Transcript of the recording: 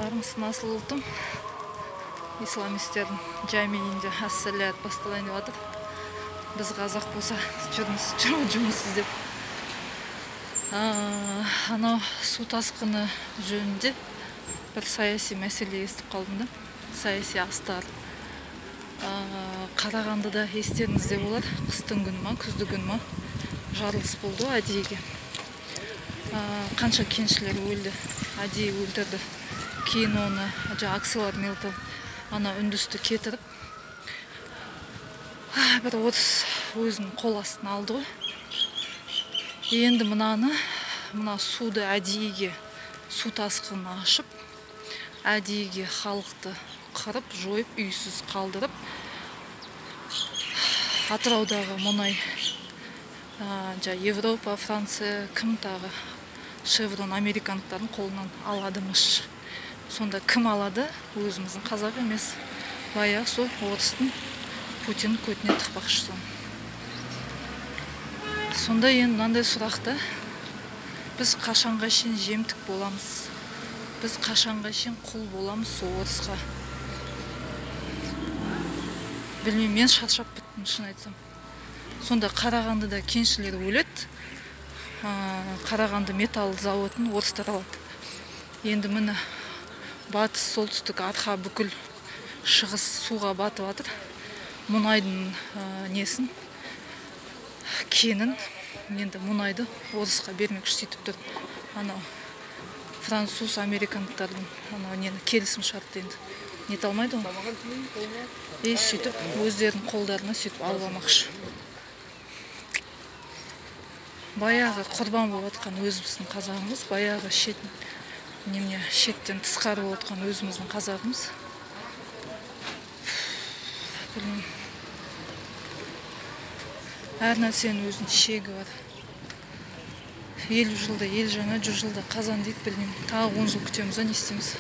Армысы насыл ұлтым. Исламистердің жайменінде ассалят басталайын деп жатыр. Біз қазақ болса жұмыс іздеп. Анау су тасқыны жөнінде бір саяси мәселе естіп қалдым да. Саяси астар. Қарағандыда естеріңізде болады. Қыстың күні ма, күздің күні ма жарылыс болды әдейіге. Қанша кеншілер өлді, әдейі өлтірді. Кейін оны акцияларын елтіп, ана үндісті кетіріп, бір орыс өзінің қол астына алды ғой. Енді мына суды әдейіге су тасқынын ашып, әдейіге халықты қырып, жойып, үйсіз қалдырып, Атыраудағы мұнай, Европа, Франция, кім тағы Шеврон американдықтардың қолынан аладымыш. Сонда кім алады? Өзіміздің қазақ емес. Баяғы сол орыстың Путин көтіне тықпақшы соны. Сонда енді мынандай сұрақты, біз қашанға шейін жемтік боламыз? Біз қашанға шейін құл боламыз сол орысқа? Білмеймін, мен шаршап біттім, шын айтсам. Сонда Қарағандыда кеншілер өледі. Қарағанды металл зауытын орыстар алады. Енді міне батыс, солтүстік, арқа бүкіл шығыс суға батып жатыр. Мұнайдың несін, кенін, енді мұнайды орысқа бермекші сөйтіп тұр. Анау француз, американдықтардың нені келісім шартты енді нете алмайды ғой. Сөйтіп өздерінің қолдарына сөйтіп алып алмақшы. Баяғы құрбан болып отқан өзіміздің қазағымыз, баяғы шеттен тысқары болып отқан өзіміздің қазағымыз. Білмеймін. Әр нәрсенің өзінің шегі бар. 50 жылда ел жаңа, 100 жылда қазан дейді, білмеймін. Тағы 10 жыл күтеміз, не істейміз?